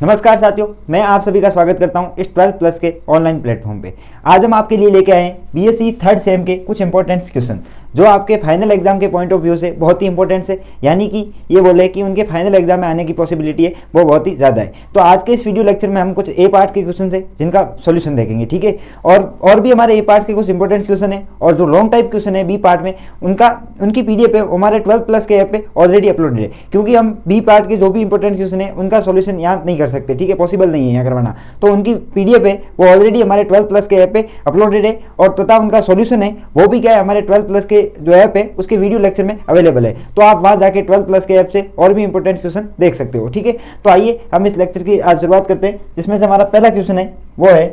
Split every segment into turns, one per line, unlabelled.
नमस्कार साथियों, मैं आप सभी का स्वागत करता हूं इस 12 प्लस के ऑनलाइन प्लेटफॉर्म पे। आज हम आपके लिए लेके आए हैं बीएससी थर्ड सेम के कुछ इंपॉर्टेंट क्वेश्चन जो आपके फाइनल एग्जाम के पॉइंट ऑफ व्यू से बहुत ही इंपॉर्टेंट है, यानी कि ये बोले कि उनके फाइनल एग्जाम में आने की पॉसिबिलिटी है वो बहुत ही ज़्यादा है। तो आज के इस वीडियो लेक्चर में हम कुछ ए पार्ट के क्वेश्चन है जिनका सोल्यूशन देखेंगे, ठीक है। और भी हमारे ए पार्ट के कुछ इंपॉर्टेंट क्वेश्चन है और जो लॉन्ग टाइप क्वेश्चन है बी पार्ट में उनकी पीडीएफ है हमारे 12 प्लस के ऐप पे ऑलरेडी अपलोडेड है, क्योंकि हम बी पार्ट के जो भी इंपॉर्टेंट क्वेश्चन है उनका सोल्यूशन यहाँ नहीं कर सकते, ठीक है, पॉसिबल नहीं है यहाँ करवाना। तो उनकी पीडीएफ है वो ऑलरेडी हमारे 12 प्लस के ऐप पे अपलोडेड है और तथा उनका सोल्यूशन है वो भी क्या है हमारे 12 प्लस के जो ऐप है उसके वीडियो लेक्चर में अवेलेबल है। तो आप वहाँ जाके 12 प्लस के ऐप से और भी इंपॉर्टेंट क्वेश्चन देख सकते हो, ठीक है। तो आइए हम इस लेक्चर की आज शुरुआत करते हैं, जिसमें से हमारा पहला क्वेश्चन है वो है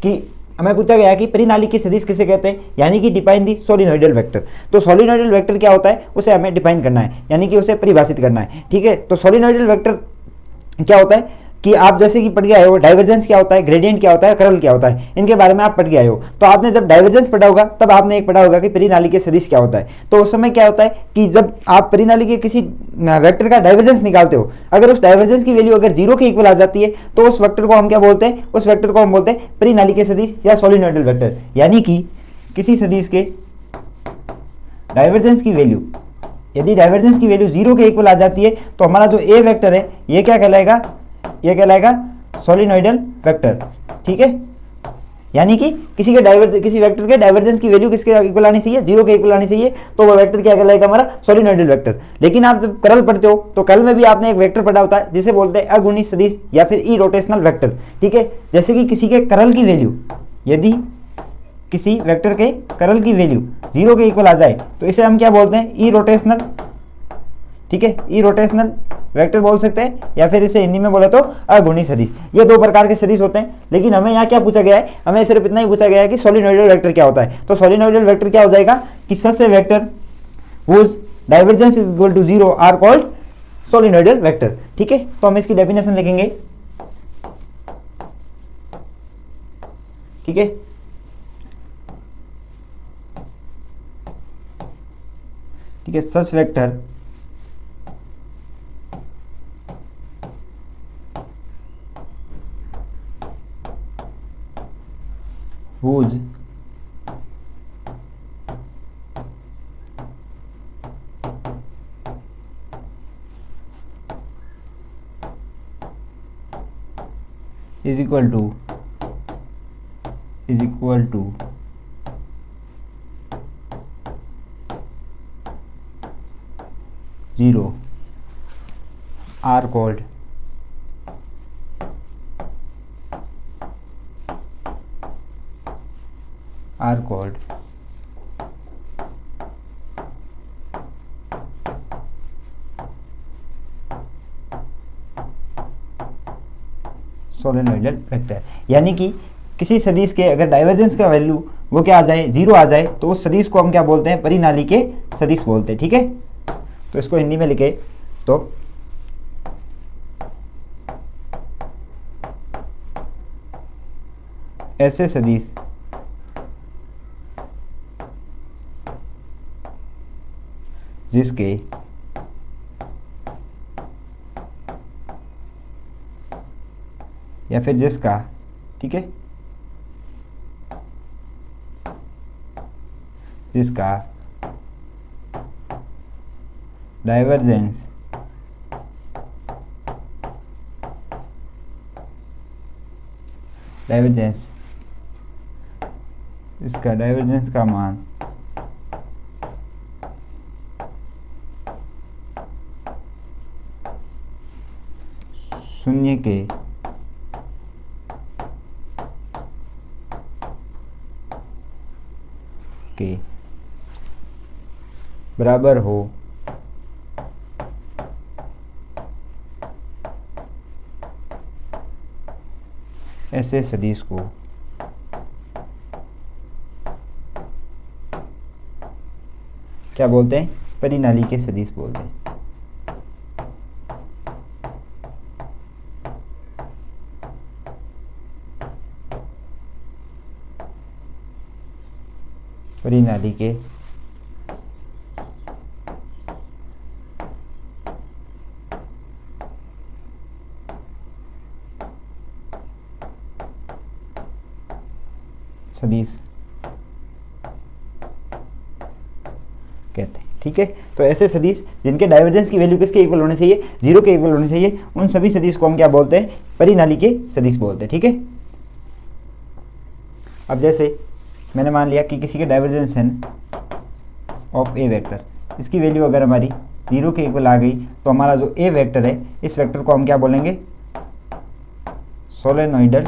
कि हमें पूछा गया कि परिनाली की सदिश किसे कहते हैं, यानी कि डिफाइन दी सोलिनॉइडल वेक्टर। तो सोलिनॉइडल वेक्टर क्या होता है उसे हमें डिफाइन करना है, यानी कि उसे परिभाषित करना है, ठीक है। तो सोलिनॉइडल वेक्टर क्या होता है कि आप जैसे कि पढ़ के आए हो डाइवर्जेंस क्या होता है, ग्रेडियंट क्या होता है, कर्ल क्या होता है, इनके बारे में आप पढ़ के आए हो। तो आपने जब डाइवर्जेंस पढ़ा होगा तब आपने एक पढ़ा होगा कि परिनाली के सदिश क्या होता है। तो उस समय क्या होता है कि जब आप परिनाली के किसी वेक्टर का डाइवर्जेंस निकालते हो, अगर उस डाइवर्जेंस की वैल्यू अगर 0 के इक्वल आ जाती है तो उस वेक्टर को हम क्या बोलते हैं, उस वेक्टर को हम बोलते हैं परिनाली के सदिश या सोलिनॉइडल वेक्टर। यानी कि किसी सदिश के डाइवर्जेंस की वैल्यू, यदि डाइवर्जेंस की वैल्यू 0 के इक्वल आ जाती है तो हमारा जो ए वेक्टर है ये क्या कहलाएगा, ये कहलाएगा सोलिनॉइडल वेक्टर, ठीक है। यानी कि किसी वेक्टर के डाइवर्जेंस की वैल्यू किसके इक्वल आनी चाहिए, 0 के इक्वल आनी चाहिए, तो वो वेक्टर क्या कहलाएगा हमारा सोलिनॉइडल वेक्टर। लेकिन आप जब कर्ल पढ़ते हो तो कर्ल में भी आपने एक वेक्टर पढ़ा होता है जिसे बोलते हैं अगुणी सदिश या फिर ई रोटेशनल वेक्टर, ठीक है। जैसे कि किसी के कर्ल की वैल्यू, यदि किसी वेक्टर के कर्ल की वैल्यू 0 के इक्वल आ जाए तो इसे हम क्या बोलते हैं, ई रोटेशनल, ठीक है, ई रोटेशनल वेक्टर बोल सकते हैं, या फिर इसे हिंदी में बोले तो अगुणी सदिश। ये दो प्रकार के सदिश होते हैं। लेकिन हमें यहाँ क्या पूछा गया है, हमें सिर्फ इतना ही पूछा गया है कि सोलिनॉइडल वेक्टर क्या होता है। तो सोलिनॉइडल वेक्टर क्या हो जाएगा कि such vector whose divergence is equal to 0 are called solenoidal vector, ठीक है। तो हम इसकी डेफिनेशन लिखेंगे, ठीक है। ठीक है, such vector whose is equal to 0 are called solenoidal vector. यानी कि किसी सदिश के अगर डाइवर्जेंस का वैल्यू वो क्या आ जाए, 0 आ जाए, तो उस सदिश को हम क्या बोलते हैं, परिनाली के सदिश बोलते हैं, ठीक है। तो इसको हिंदी में लिखे तो ऐसे सदिश जिसके या फिर जिसका, ठीक है, जिसका डाइवर्जेंस इसका डाइवर्जेंस का मान शून्य के बराबर हो ऐसे सदिश को क्या बोलते हैं, परिनाली के सदिश बोलते हैं। परिनाली के सदिश कहते हैं। ठीक है, तो ऐसे सदिश जिनके डाइवर्जेंस की वैल्यू किसके इक्वल होनी चाहिए, 0 के इक्वल होनी चाहिए, उन सभी सदिश को हम क्या बोलते हैं, परिनाली के सदिश बोलते हैं। ठीक है, अब जैसे मैंने मान लिया कि किसी के डाइवर्जेंस है ऑफ ए वेक्टर, इसकी वैल्यू अगर हमारी 0 के इक्वल आ गई तो हमारा जो ए वेक्टर है, इस वेक्टर को हम क्या बोलेंगे, सोलेनोइडल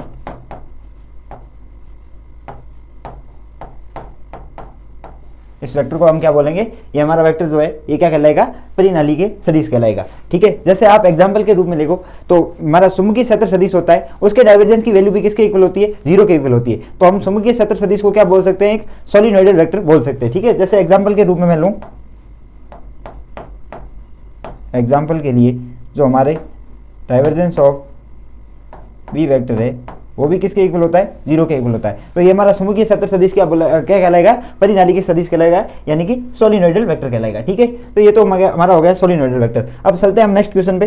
इस वेक्टर को हम क्या बोलेंगे, ये हमारा वेक्टर जो है ये क्या कहलाएगा, परिनाली के सदिश कहलाएगा। ठीक है, जैसे आप एग्जांपल के रूप में देखो तो हमारा चुंबकीय क्षेत्र सदिश होता है, उसके डाइवर्जेंस की वैल्यू भी किसके इक्वल होती है, 0 के इक्वल होती है। तो हम चुंबकीय क्षेत्र सदिश को क्या बोल सकते हैं, एक सोलिनोइडल वेक्टर बोल सकते हैं। ठीक है, जैसे एग्जाम्पल के रूप में मैं लूँ, एग्जाम्पल के लिए जो हमारे डाइवर्जेंस ऑफ बी वेक्टर है वो भी किसके इक्वल होता है, 0 के इक्वल होता है। तो ये हमारा चुंबकीय क्षेत्र सदिश क्या कहलाएगा, परिनाली के सदिश कहलाएगा, यानी कि सोलिनोइडल वेक्टर कहलाएगा। ठीक है, तो ये तो हमारा हो गया सोलिनोइडल वेक्टर। अब चलते हैं हम नेक्स्ट क्वेश्चन पे।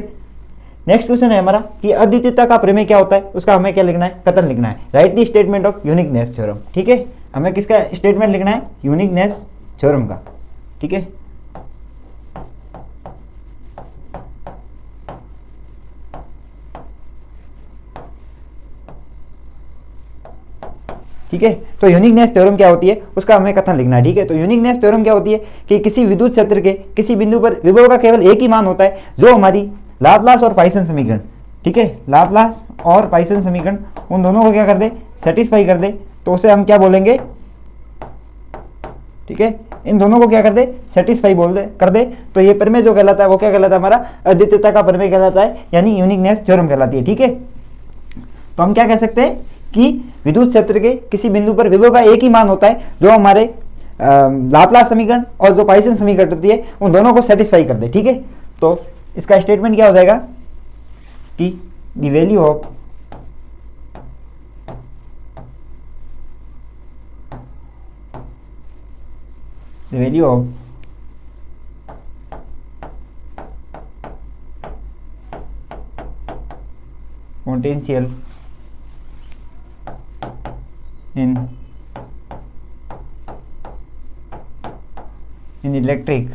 नेक्स्ट क्वेश्चन है हमारा कि अद्वितीयता का प्रमेय क्या होता है, उसका हमें क्या लिखना है, कथन लिखना है। Right the statement of uniqueness theorem. ठीक है, हमें किसका स्टेटमेंट लिखना है, यूनिकनेस थ्योरम का। ठीक है, ठीक है, तो यूनिकनेस थ्योरम क्या होती है, उसका हमें कथन लिखना है। ठीक है, तो यूनिकनेस थ्योरम क्या होती है कि किसी विद्युत क्षेत्र के किसी बिंदु पर विभव का केवल एक ही मान होता है, जो हमारी लाप्लास और पॉइसन समीकरण, ठीक है, लाप्लास और पॉइसन समीकरण उन दोनों को क्या कर दे, सेटिस्फाई कर दे, तो उसे हम क्या बोलेंगे, ठीक है, इन दोनों को क्या कर दे, सेटिस्फाई बोल दे कर दे, तो ये प्रमेय जो कहलाता है वो क्या कहलाता है, हमारा अद्वितीयता का प्रमेय कहलाता है, यानी यूनिकनेस थ्योरम कहलाती है। ठीक है, तो हम क्या कह सकते हैं कि विद्युत क्षेत्र के किसी बिंदु पर विभव का एक ही मान होता है, जो हमारे लाप्लास समीकरण और जो पॉइसन समीकरण होती है उन दोनों को सेटिस्फाई कर दे। ठीक है, तो इसका स्टेटमेंट क्या हो जाएगा कि the value of potential in electric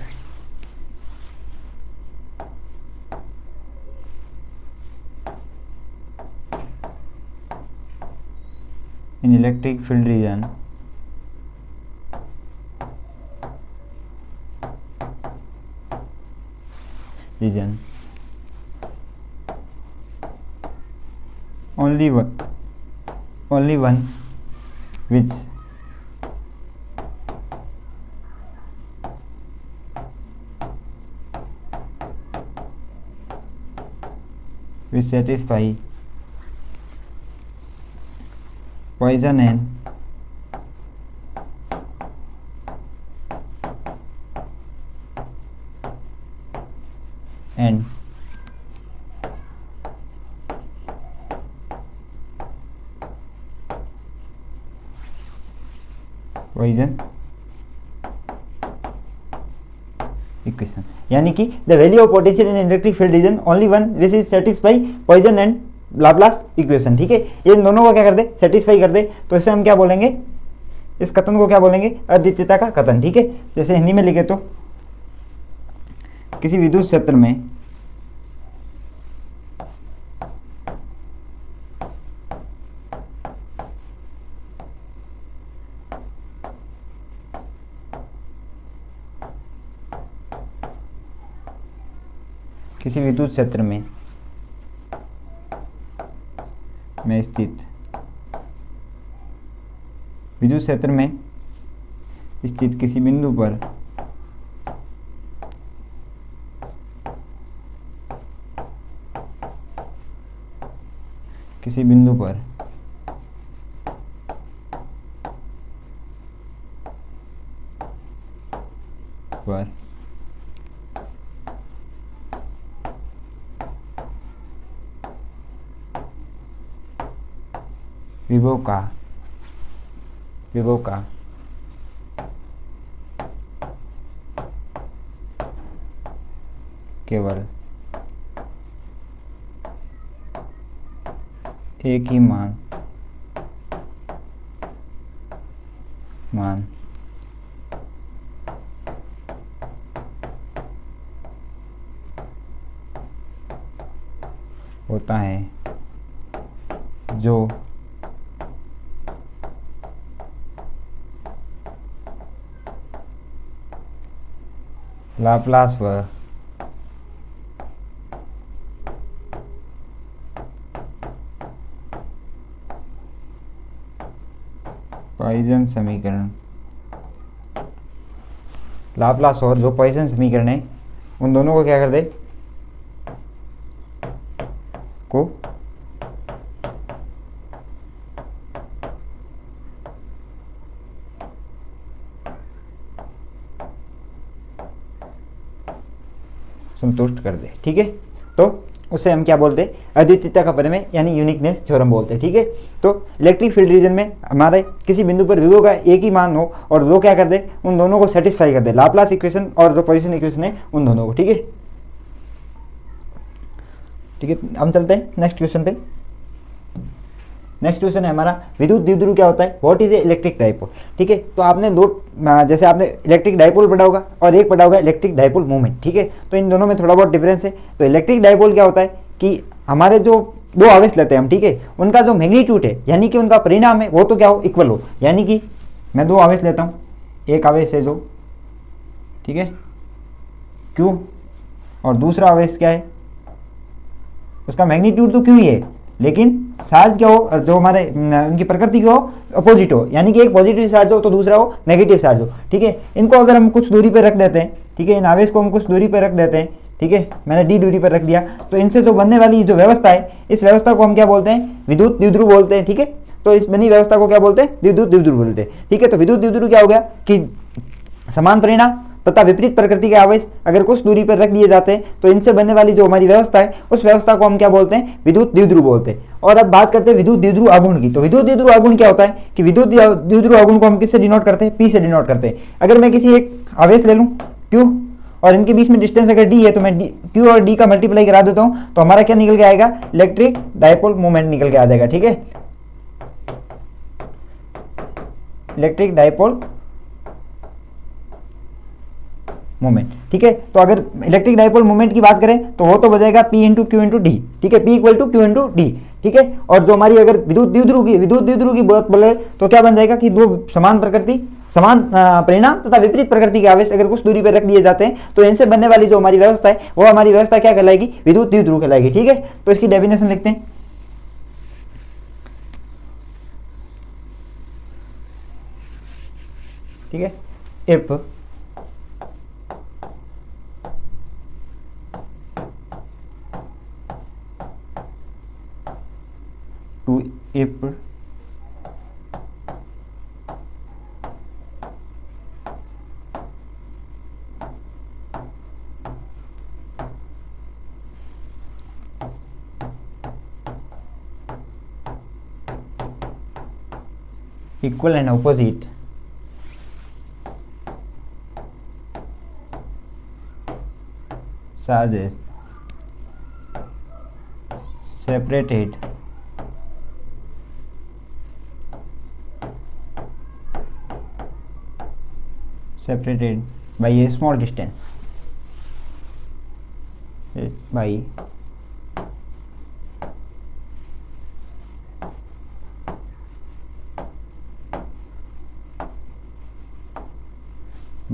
field region only one which satisfy Poisson and Poisson equation, यानी कि the value of potential in electric field region only one which is satisfy Poisson and Laplace equation. ठीक है, ये इन दोनों को क्या कर दे, satisfy कर दे, तो इसे हम क्या बोलेंगे, इस कथन को क्या बोलेंगे, अद्वितीयता का कथन। ठीक है, जैसे हिंदी में लिखे तो किसी विद्युत क्षेत्र में स्थित विद्युत क्षेत्र में स्थित किसी बिंदु पर विभव का केवल एक ही मान मान होता है जो लाप्लास व पॉइसन समीकरण, लाप्लास और जो पॉइसन समीकरण है उन दोनों को क्या कर दे, को संतुष्ट कर दे। ठीक है, तो उसे हम क्या बोलते हैं, अद्वितीयता का प्रमेय यानी यूनिकनेस थ्योरम बोलते हैं। ठीक है, तो इलेक्ट्रिक फील्ड रीजन में हमारे किसी बिंदु पर विभव का एक ही मान हो और वो क्या कर दे, उन दोनों को सेटिस्फाई कर दे, लाप्लास इक्वेशन और जो पॉइसन इक्वेशन है उन दोनों को। ठीक है, ठीक है, हम चलते हैं नेक्स्ट क्वेश्चन पे। नेक्स्ट क्वेश्चन है हमारा विद्युत द्विध्रुव क्या होता है, what is a electric dipole. ठीक है, तो आपने दो, जैसे आपने इलेक्ट्रिक डाइपोल पढ़ा होगा और एक पढ़ा होगा इलेक्ट्रिक डाइपोल मोमेंट। ठीक है, तो इन दोनों में थोड़ा बहुत डिफरेंस है। तो इलेक्ट्रिक डाइपोल क्या होता है कि हमारे जो दो आवेश लेते हैं हम, ठीक है, उनका जो मैग्नीट्यूड है यानी कि उनका परिणाम है वो तो क्या हो, इक्वल हो। यानी कि मैं दो आवेश लेता हूँ, एक आवेश है जो, ठीक है, Q, और दूसरा आवेश क्या है, उसका मैग्नीट्यूड तो Q ही है, लेकिन चार्ज क्या हो, जो हमारे उनकी प्रकृति क्या हो, अपोजिट हो। यानी कि एक पॉजिटिव चार्ज हो तो दूसरा हो नेगेटिव चार्ज हो। ठीक है, इनको अगर हम कुछ दूरी पर रख देते हैं, ठीक है, इन आवेश को हम कुछ दूरी पर रख देते हैं, ठीक है, मैंने d दूरी पर रख दिया, तो इनसे जो बनने वाली जो व्यवस्था है, इस व्यवस्था को हम क्या बोलते हैं, विद्युत द्विध्रुव बोलते हैं। ठीक है, तो इस बनी व्यवस्था को क्या बोलते हैं, विद्युत द्विध्रुव बोलते हैं। ठीक है, तो विद्युत द्विध्रुव क्या हो गया कि समान परिणाम तथा विपरीत प्रकृति के आवेश अगर कुछ दूरी पर रख दिए जाते हैं तो इनसे बनने वाली जो हमारी व्यवस्था है उस व्यवस्था को हम क्या बोलते हैं, विद्युत द्विध्रुव बोलते हैं। और अब बात करते हैं विद्युत द्विध्रुव आघूर्ण की। तो विद्युत द्विध्रुव आघूर्ण क्या होता है कि विद्युत द्विध्रुव आघूर्ण को हम किससे डिनोट करते हैं, P से डिनोट करते हैं। अगर मैं किसी एक आवेश ले लूँ Q और इनके बीच में डिस्टेंस अगर d है तो मैं Q और d का मल्टीप्लाई करा देता हूँ तो हमारा क्या निकल के आएगा, इलेक्ट्रिक डाइपोल मोमेंट निकल के आ जाएगा। ठीक है, इलेक्ट्रिक डाइपोल मोमेंट। ठीक है, तो अगर इलेक्ट्रिक डाइपोल मोमेंट की बात करें तो वो तो बजाएगा P into Q into D. ठीक है, P equal to Q into D. ठीक है, और जो हमारी अगर विद्युत द्विध्रुव की बात बोले तो क्या बन जाएगा कि दो समान प्रकृति, समान परिणाम तथा विपरीत प्रकृति के आवेश अगर कुछ दूरी पर रख दिए जाते हैं तो इनसे बनने वाली जो हमारी व्यवस्था है वो हमारी व्यवस्था क्या कहलाएगी, विद्युत द्विध्रुव कहलाएगी। ठीक है, तो इसकी डेफिनेशन लिखते हैं। ठीक है, if if equal and opposite charges separated by a small distance, by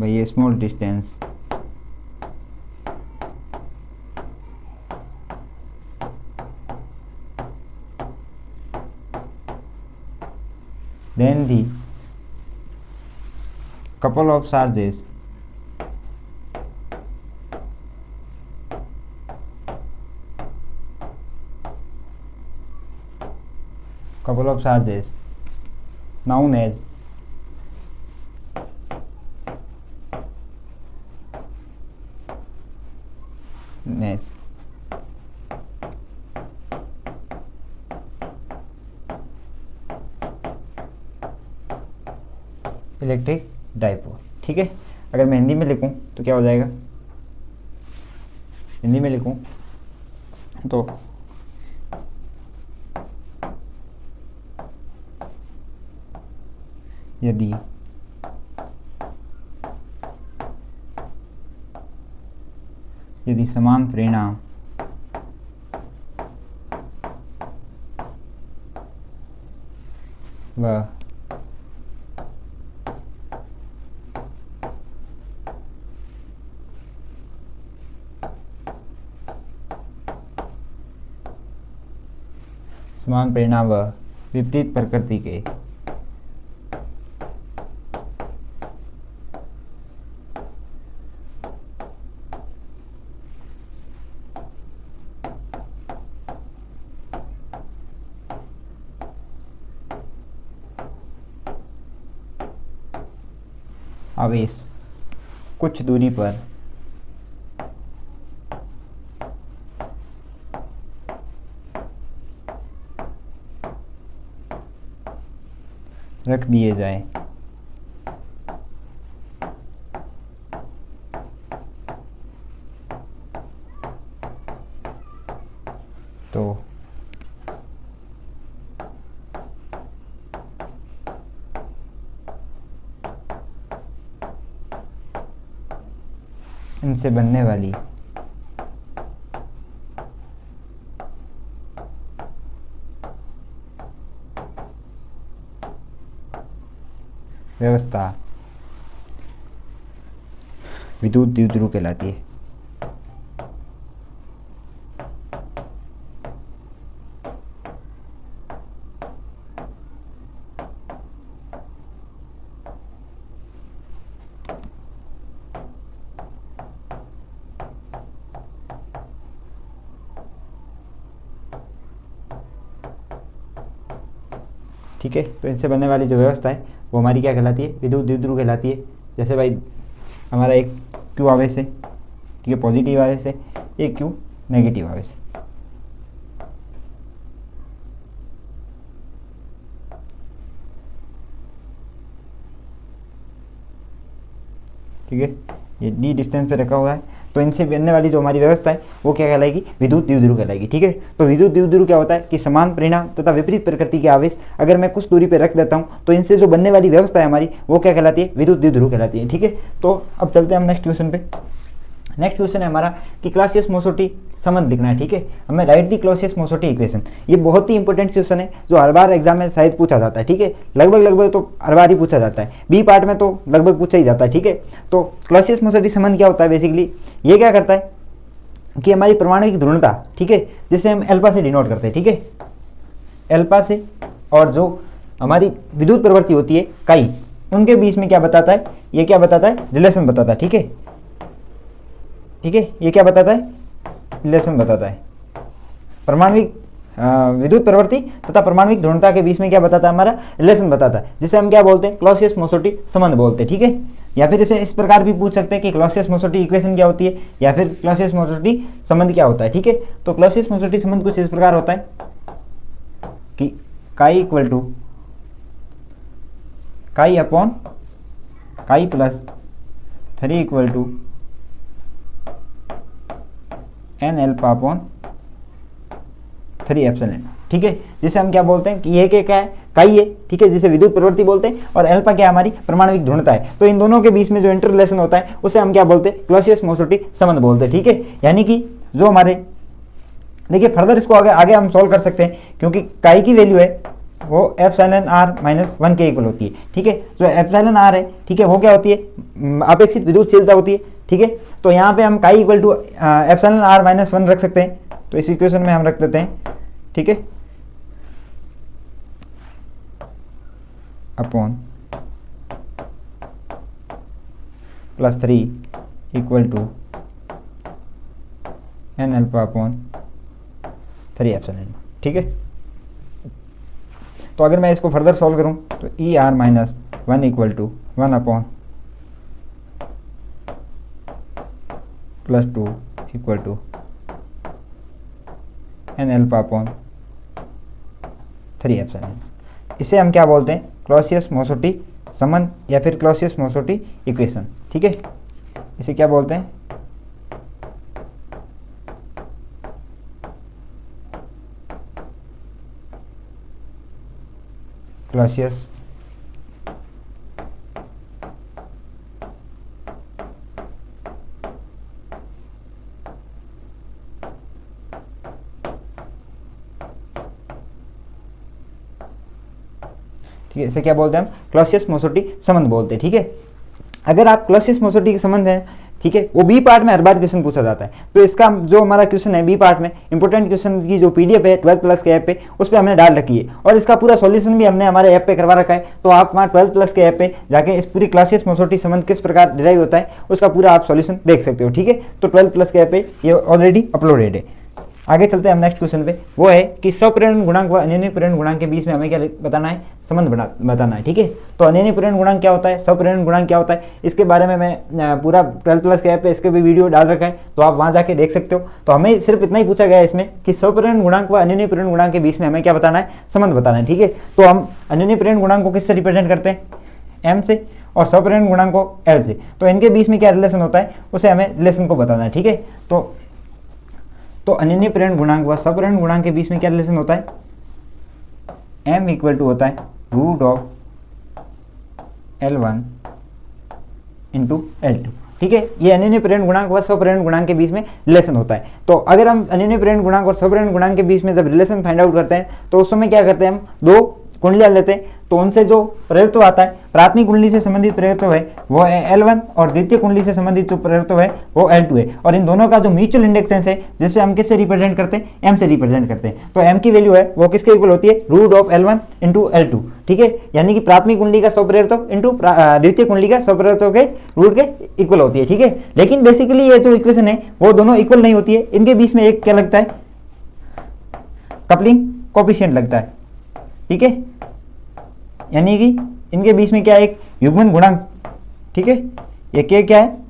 a small distance then the couple of charges known as electric dipole. ठीक है, अगर मैं हिंदी में लिखूं तो क्या हो जाएगा, हिंदी में लिखूं तो यदि यदि समान परिणाम व समान परिणाम व विपरीत प्रकृति के आवेश कुछ दूरी पर रख दिए जाए तो इनसे बनने वाली व्यवस्था विद्युत द्विध्रुव कहलाती है। ठीक है, तो इनसे बनने वाली जो व्यवस्था है वो हमारी क्या कहलाती है, विद्युत द्विध्रुव कहलाती है। जैसे भाई हमारा एक क्यू आवेश है, ठीक है, पॉजिटिव आवेश है, एक क्यू नेगेटिव आवेश है। ठीक है, ये डी डिस्टेंस पे रखा हुआ है, तो इनसे बनने वाली जो हमारी व्यवस्था है वो क्या कहलाएगी, विद्युत द्विध्रुव कहलाएगी। ठीक है, तो विद्युत द्विध्रुव क्या होता है कि समान परिणाम तथा विपरीत प्रकृति के आवेश अगर मैं कुछ दूरी पर रख देता हूँ तो इनसे जो बनने वाली व्यवस्था है हमारी वो क्या कहलाती है, विद्युत द्विध्रुव कहलाती है। ठीक है, तो अब चलते हैं हम नेक्स्ट क्वेश्चन पे। नेक्स्ट क्वेश्चन है हमारा कि क्लॉसियस-मोसर्टी संबंध लिखना है। ठीक है, हमें राइट दी क्लॉसियस-मोसर्टी इक्वेशन। ये बहुत ही इंपॉर्टेंट क्वेश्चन है जो हर बार एग्जाम में शायद पूछा जाता है। ठीक है, लगभग तो हर बार ही पूछा जाता है, बी पार्ट में तो लगभग पूछा ही जाता है। ठीक है, तो क्लॉसियस-मोसर्टी संबंध क्या होता है, बेसिकली ये क्या करता है कि हमारी परमाणुविक ध्रुवणता, ठीक है, जिसे हम एल्फा से डिनोट करते हैं। ठीक है, एल्फा से, और जो हमारी विद्युत प्रवृत्ति होती है काई, उनके बीच में क्या बताता है, ये क्या बताता है, रिलेशन बताता है। ठीक है, ठीक है, ये क्या बताता है, रिलेशन बताता है। परमाणुविक विद्युत प्रवृत्ति तथा परमाणुविक ध्रुवणता के बीच में क्या बताता है, हमारा रिलेशन बताता है, जिसे हम क्या बोलते हैं, क्लॉसियस-मोसर्टी संबंध बोलते हैं। ठीक है, या फिर इसे इस प्रकार भी पूछ सकते हैं कि क्लॉसियस-मोसर्टी इक्वेशन क्या होती है, या फिर क्लॉसियस-मोसर्टी संबंध क्या होता है। ठीक है, तो क्लॉसियस-मोसर्टी संबंध कुछ इस प्रकार होता है कि chi equal to chi upon chi plus 3 equal to N alpha upon 3 epsilon. ठीक है, जिसे हम क्या बोलते हैं कि ये क्या है, काई है। ठीक है, जिसे विद्युत प्रवृत्ति बोलते हैं, और एल्फा क्या हमारी परमाणुविक ध्रुवणता है। तो इन दोनों के बीच में जो इंटर रिलेशन होता है उसे हम क्या बोलते हैं, क्लॉसियस-मोसर्टी संबंध बोलते हैं। ठीक है, यानी कि जो हमारे, देखिए फर्दर इसको आगे हम सॉल्व कर सकते हैं, क्योंकि काई की वैल्यू है वो एप्सिलॉन आर माइनस 1 के इक्वल होती है। ठीक है, जो एप्सिलॉन आर है, ठीक है, वो क्या होती है, अपेक्षित विद्युतशीलता होती है। ठीक है, तो यहाँ पे हम chi equal to epsilon R minus 1 रख सकते हैं, तो इस इक्वेशन में हम रख देते हैं। ठीक है, upon plus 3 equal to N alpha upon 3 epsilon. ठीक है, तो अगर मैं इसको फर्दर सॉल्व करूं तो E R minus 1 equal to 1 upon plus 2 equal to N alpha upon 3 epsilon. इसे हम क्या बोलते हैं, क्लॉसियस-मोसर्टी संबंध, या फिर क्लॉसियस-मोसर्टी इक्वेशन। ठीक है, इसे क्या बोलते हैं, क्लॉसियस ठीक है, इसे क्या बोलते हैं हम, क्लॉसियस-मोसोटी संबंध बोलते हैं। ठीक है, अगर आप क्लॉसियस-मोसोटी के संबंध हैं, ठीक है, वो बी पार्ट में हर बार क्वेश्चन पूछा जाता है। तो इसका जो हमारा क्वेश्चन है बी पार्ट में इंपॉर्टेंट क्वेश्चन की जो पीडीएफ है 12 प्लस के ऐप पे, उस पर हमने डाल रखी है और इसका पूरा सॉल्यूशन भी हमने हमारे ऐप पे करवा रखा है। तो आप वहाँ 12 प्लस के ऐप पे जाके इस पूरी क्लॉसियस-मोसोटी संबंध किस प्रकार डिराइव होता है उसका पूरा आप सॉल्यूशन देख सकते हो। ठीक है, तो 12 प्लस के ऐप पे ये ऑलरेडी अपलोडेड है। आगे चलते हैं हम नेक्स्ट क्वेश्चन पे, वो है कि स्वप्रेरण गुणांक व अनियनित प्रेरण गुणांक के बीच में हमें क्या बताना है, संबंध बताना है। ठीक है, तो अनियनित प्रेरण गुणांक क्या होता है, स्वप्रेरण गुणांक क्या होता है, इसके बारे में मैं पूरा 12 प्लस के ऐप पे इसके भी वीडियो डाल रखा है, तो आप वहाँ जाके देख सकते हो। तो हमें सिर्फ इतना ही पूछा गया है इसमें कि स्वप्रेरण गुणांक व अनियनित प्रेरण गुणांक के बीच में हमें क्या बताना है, संबंध बताना है। ठीक है, तो हम अनियनित प्रेरण गुणांक को किससे रिप्रेजेंट करते हैं, एम से, और स्वप्रेरण गुणांक को एल से। तो इनके बीच में क्या रिलेशन होता है उसे हमें रिलेशन को बताना है। ठीक है, तो अनियनित प्रेरण गुणांक व स्वप्रेरण गुणांक के बीच में क्या रिलेशन होता है, m इक्वल टू होता है root of L1 into L2। ठीक है, ये अनियनित प्रेरण गुणांक व स्वप्रेरण गुणांक के बीच में रिलेशन होता है। तो अगर हम अनियनित प्रेरण गुणांक और स्वप्रेरण गुणांक के बीच में जब रिलेशन फाइंड आउट करते हैं तो उस समय क्या करते हैं, हम दो कुंडलियां लेते हैं, तो उनसे जो प्रेरित्व आता है, प्राथमिक कुंडली से संबंधित प्रेरित्व है वो है L1 और द्वितीय कुंडली से संबंधित जो प्रेरित्व है वो L2 है। और इन दोनों का जो म्यूचुअल इंडक्टेंस है जिसे हम किससे रिप्रेजेंट करते हैं, m से रिप्रेजेंट करते हैं। तो m की वैल्यू है वो किसके इक्वल होती है, root of L1 into L2। ठीक है, यानी कि प्राथमिक कुंडली का स्वप्रेरित्व इंटू द्वितीय कुंडली का स्वप्रेरित्व के रूट के इक्वल होती है। ठीक है, लेकिन बेसिकली ये जो इक्वेशन है वो दोनों इक्वल नहीं होती है, इनके बीच में एक क्या लगता है, कपलिंग कोएफिशिएंट लगता है। ठीक है, यानी कि इनके बीच में क्या है, एक युग्मन गुणांक। ठीक है, ये क्या है,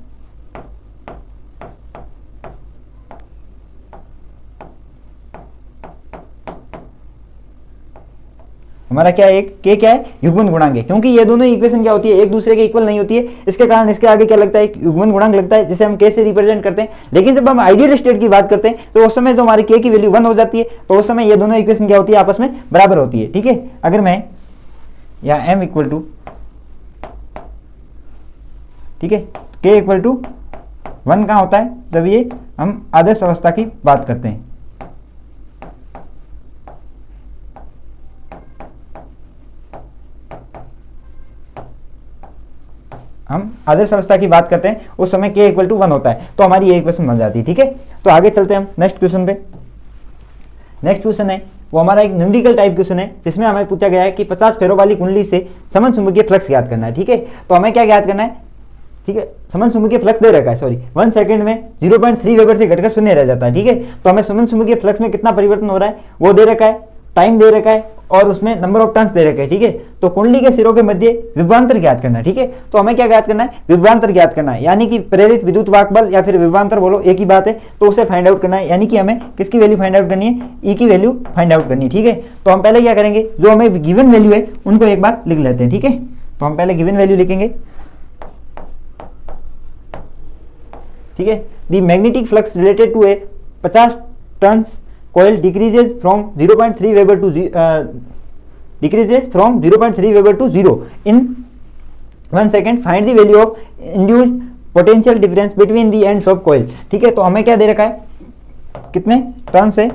हमारा क्या है, एक क्या है, युग्मन गुणांक है। क्योंकि ये दोनों इक्वेशन क्या होती है, एक दूसरे के इक्वल नहीं होती है, इसके कारण इसके आगे क्या लगता है, एक युग्मन गुणांक लगता है जिसे हम k से रिप्रेजेंट करते हैं। लेकिन जब हम आइडियल स्टेट की बात करते हैं तो उस समय जो हमारी k की वैल्यू 1 हो जाती है, तो उस समय ये दोनों इक्वेशन क्या होती है, आपस में बराबर होती है। ठीक है, अगर मैं या m इक्वल टू, ठीक है, k इक्वल टू 1 कहाँ होता है, जब ये हम आदर्श अवस्था की बात करते हैं। हम आदर्श अवस्था की बात करते हैं उस समय k इक्वल टू 1 होता है, तो हमारी ये इक्वेशन बन जाती है। ठीक है, तो आगे चलते हैं हम नेक्स्ट क्वेश्चन पे। नेक्स्ट क्वेश्चन है वो हमारा एक न्यूमेरिकल टाइप क्वेश्चन है जिसमें हमें पूछा गया है कि 50 फेरों वाली कुंडली से समन चुंबकीय फ्लक्स ज्ञात करना है। ठीक है, तो हमें क्या ज्ञात करना है, ठीक है, समन चुंबकीय फ्लक्स दे रखा है, सॉरी 1 सेकंड में 0.3 वेबर से घटकर 0 रह जाता है। ठीक है, तो हमें समन चुंबकीय फ्लक्स में कितना परिवर्तन हो रहा है वो दे रखा है, टाइम दे रखा है और उसमें नंबर ऑफ टर्न्स दे रखे हैं। ठीक है, तो कुंडली के सिरों के मध्य विभवांतर ज्ञात करना है। ठीक है, तो हमें क्या ज्ञात करना है, विभवांतर ज्ञात करना है, यानी कि प्रेरित विद्युत वाहक बल या फिर विभवांतर बोलो एक ही बात है, तो उसे फाइंड आउट करना है। यानी कि हमें किसकी वैल्यू फाइंड आउट करनी है, ई की वैल्यू फाइंड आउट करनी है। ठीक है, तो हम पहले क्या करेंगे, जो हमें गिवन वैल्यू है उनको एक बार लिख लेते हैं। ठीक है, तो हम पहले गिवन वैल्यू लिखेंगे। ठीक है, the magnetic flux related to a 50 turns coil decreases from 0.3 Weber to 0 in 1 second. Find the value of induced potential difference between the ends of coil. ठीक है, तो हमें क्या दे रखा है, कितने टर्न्स है,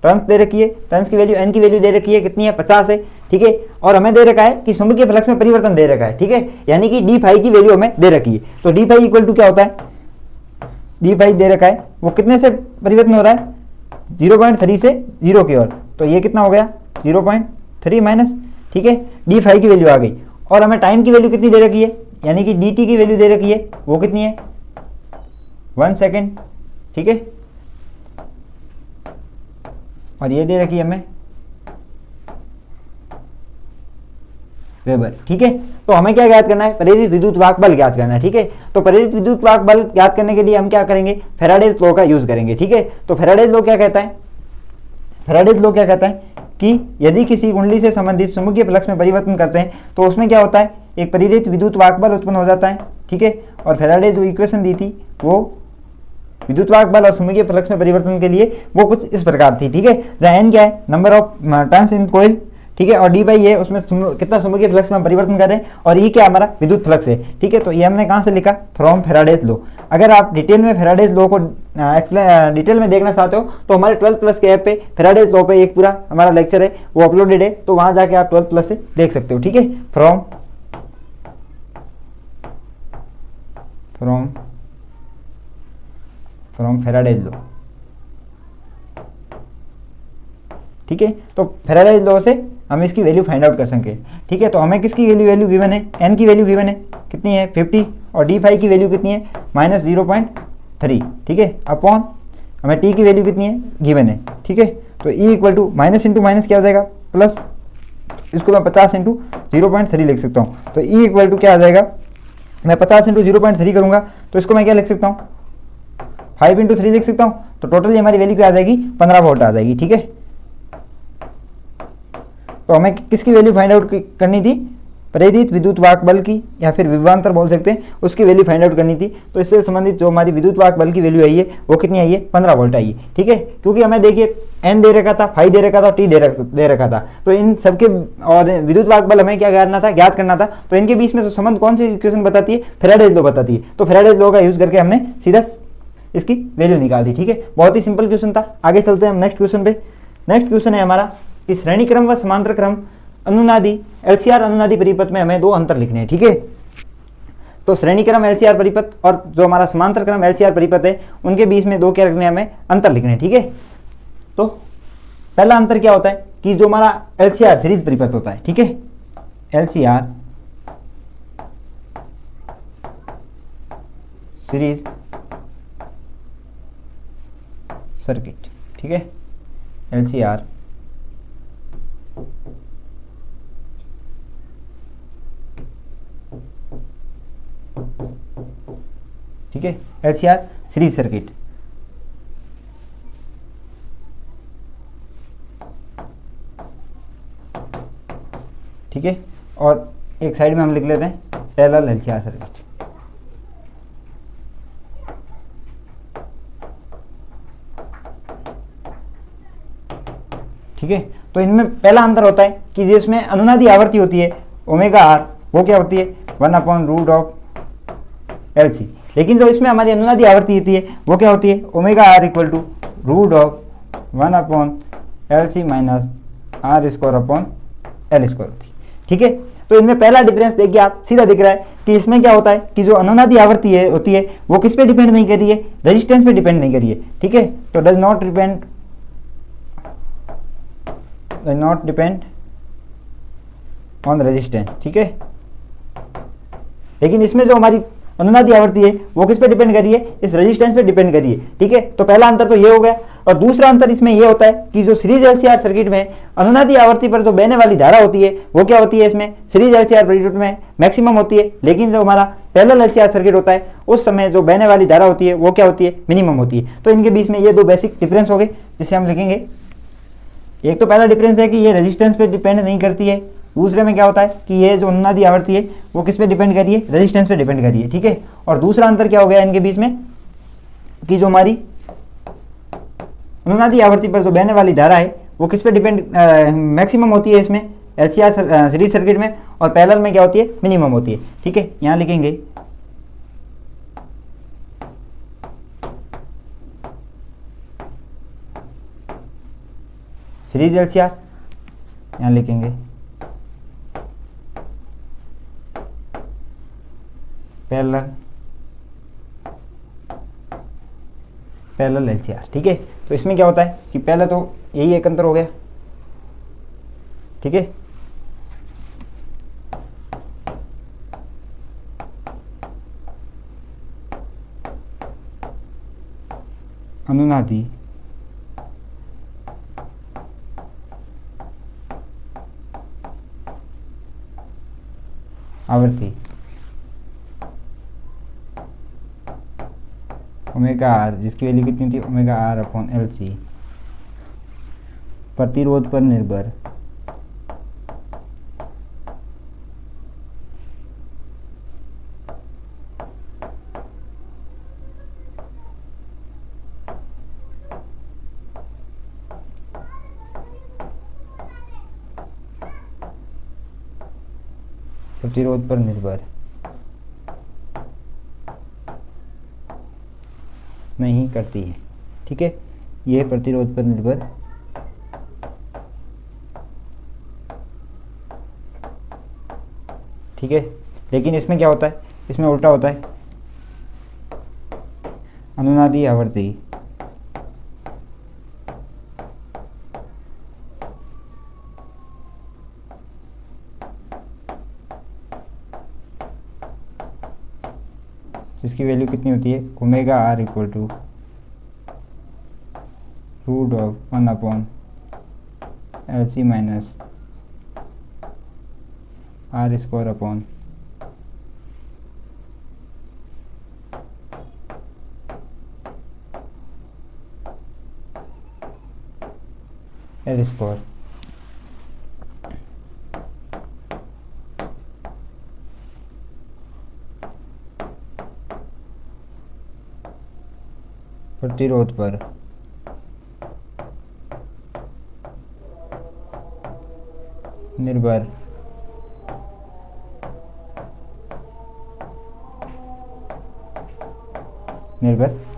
टर्न्स दे रखी है, टर्न्स की वैल्यू n की वैल्यू दे रखी है, कितनी है 50 है। ठीक है, और हमें दे रखा है कि चुंबकीय फ्लक्स में परिवर्तन दे रखा है। ठीक है, यानी कि d फाई की वैल्यू हमें दे रखी है। तो d फाई इक्वल टू क्या होता है, d फाई दे रखा है वो कितने से परिवर्तन हो रहा है, 0.3 से 0 की ओर, तो ये कितना हो गया 0.3 माइनस। ठीक है, डी फाई की वैल्यू आ गई और हमें टाइम की वैल्यू कितनी दे रखी है, यानी कि डी टी की वैल्यू दे रखी है वो कितनी है 1 सेकेंड। ठीक है, और ये दे रखी है हमें वेबर। ठीक है, तो हमें क्या ज्ञात करना है, प्रेरित विद्युत वाहक बल ज्ञात करना है। ठीक है, तो प्रेरित विद्युत वाहक बल ज्ञात करने के लिए हम क्या करेंगे, फैराडेज लॉ का यूज करेंगे। ठीक है, तो फैराडेज लॉ क्या कहता है, फैराडेज लॉ क्या कहता है कि यदि किसी कुंडली से संबंधित चुंबकीय फ्लक्स में परिवर्तन करते हैं तो उसमें क्या होता है, एक प्रेरित विद्युत वाहक बल उत्पन्न हो जाता है। ठीक है, और फैराडे जो इक्वेशन दी थी वो विद्युत वाहक बल और चुंबकीय फ्लक्स में परिवर्तन के लिए वो कुछ इस प्रकार थी। ठीक है, जहाँ n क्या है, number of turns in coil. ठीक है, और डी बाई ये उसमें कितना चुंबकीय फ्लक्स में हम परिवर्तन कर रहे हैं, और ई क्या हमारा विद्युत फ्लक्स है। ठीक है, तो ये हमने कहाँ से लिखा, फ्रॉम फेराडेज लॉ। अगर आप डिटेल में फेराडेज लॉ को डिटेल में देखना चाहते हो तो हमारे 12 प्लस के ऐप पे फेराडेज लॉ पे एक पूरा हमारा लेक्चर है, वो अपलोडेड है, तो वहाँ जाके आप 12 प्लस से देख सकते हो। ठीक है, फ्रॉम फेराडेज लॉ। ठीक है, तो फेराडेज लॉ से हम इसकी वैल्यू फाइंड आउट कर सकें। ठीक है, तो हमें किसकी वैल्यू गिवन है, एन की वैल्यू गिवन है कितनी है 50, और डी फाई की वैल्यू कितनी है -0.3। ठीक है, अपॉन हमें टी की वैल्यू कितनी है गिवन है। ठीक है, तो E equal to minus into minus क्या हो जाएगा प्लस, इसको मैं 50 इंटू 0.3 लिख सकता हूँ। तो ई इक्वल टू क्या आ जाएगा, मैं 50 इंटू 0.3 करूँगा तो इसको मैं क्या लिख सकता हूँ 5 इंटू 3 लिख सकता हूँ। तो टोटली हमारी वैल्यू क्या आ जाएगी 15 वोल्ट आ जाएगी। ठीक है, तो हमें किसकी वैल्यू फाइंड आउट करनी थी, प्रेरित विद्युत वाहक बल की, या फिर विभवांतर बोल सकते हैं, उसकी वैल्यू फाइंड आउट करनी थी। तो इससे संबंधित जो हमारी विद्युत वाहक बल की वैल्यू आई है वो कितनी आई है 15 वोल्ट आई है। ठीक है, क्योंकि हमें देखिए एन दे रखा था, फाई दे रखा था, टी दे रखा था, तो इन सबके और विद्युत वाहक बल हमें क्या ज्ञात करना था। तो इनके बीच में संबंध कौन सी इक्वेशन बताती है, फेराडेज लॉ बताती है। तो फेराडेज लॉ का यूज करके हमने सीधा इसकी वैल्यू निकाल दी। ठीक है, बहुत ही सिंपल क्वेश्चन था। आगे चलते हैं हम नेक्स्ट क्वेश्चन पे। नेक्स्ट क्वेश्चन है हमारा कि श्रेणी क्रम व समांतर क्रम अनुनादी एलसीआर अनुनादी परिपथ में हमें दो अंतर लिखने हैं। ठीक है, तो श्रेणी क्रम एलसीआर परिपथ और जो हमारा समांतर क्रम एलसीआर परिपथ है उनके बीच में दो क्या रखने हैं, हमें अंतर लिखने हैं। ठीक है, तो पहला अंतर क्या होता है कि जो हमारा एलसीआर सीरीज परिपथ होता है, ठीक है, एलसीआर सीरीज सर्किट, ठीक है, एलसीआर ठीक है, एलसीआर सीरीज सर्किट। ठीक है, और एक साइड में हम लिख लेते हैं पैरेलल एलसीआर सर्किट। ठीक है, तो इनमें पहला अंतर होता है कि जिसमें अनुनादी आवृत्ति होती है ओमेगा आर, वो क्या होती है 1/√LC, लेकिन जो इसमें हमारी अनुनादी आवृत्ति होती है वो क्या होती है omega R equal to √1/LC minus R² upon L² होती है। ठीक है, तो इनमें पहला डिफरेंस देखिए आप, सीधा दिख रहा है कि इसमें क्या होता है कि जो अनुनादी आवृत्ति होती है वो किस पे डिपेंड नहीं कर रही है, रेजिस्टेंस पे डिपेंड नहीं कर रही है। ठीक है, तो does not depend on resistance. ठीक है, लेकिन इसमें जो हमारी अनुनादी आवृत्ति है वो किस पे डिपेंड कर रही है, इस रेजिस्टेंस पे डिपेंड कर रही है। ठीक है, तो पहला अंतर तो ये हो गया। और दूसरा अंतर इसमें ये होता है कि जो सीरीज एलसीआर सर्किट में अनुनादी आवृत्ति पर जो बहने वाली धारा होती है वो क्या होती है, इसमें सीरीज एलसीआर सर्किट में मैक्सिमम होती है, लेकिन जो हमारा पैरेलल एलसीआर सर्किट होता है उस समय जो बहने वाली धारा होती है वो क्या होती है, मिनिमम होती है। तो इनके बीच में ये दो बेसिक डिफरेंस हो गए जिसे हम लिखेंगे। एक तो पहला डिफरेंस है कि ये रेजिस्टेंस पे डिपेंड नहीं करती है, दूसरे में क्या होता है कि ये जो अनुनादी आवृत्ति है वो किस पे डिपेंड कर रही है, रेजिस्टेंस पे डिपेंड कर रही है। ठीक है, और दूसरा अंतर क्या हो गया इनके बीच में कि जो हमारी अनुनादी आवृत्ति पर जो बहने वाली धारा है वो किस पे डिपेंड मैक्सिमम होती है इसमें एलसीआर सीरीज सर्किट में, और पैरेलल में क्या होती है, मिनिमम होती है। ठीक है, यहाँ लिखेंगे सीरीज एलसीआर, यहाँ लिखेंगे पैरेलल एलसीआर। ठीक है, तो इसमें क्या होता है कि पहले तो यही एक अंतर हो गया। ठीक है, अनुनादी आवृत्ति ओमेगा आर, जिसकी वैल्यू कितनी थी ओमेगा आर अपॉन LC, प्रतिरोध पर निर्भर प्रतिरोध पर निर्भर नहीं करती है। ठीक है, ये प्रतिरोध पर निर्भर ठीक है, लेकिन इसमें क्या होता है, इसमें उल्टा होता है। अनुनादी आवर्ती जिसकी वैल्यू कितनी होती है, omega R equal to root of 1 upon L C minus R square upon L square. प्रतिरोध पर निर्भर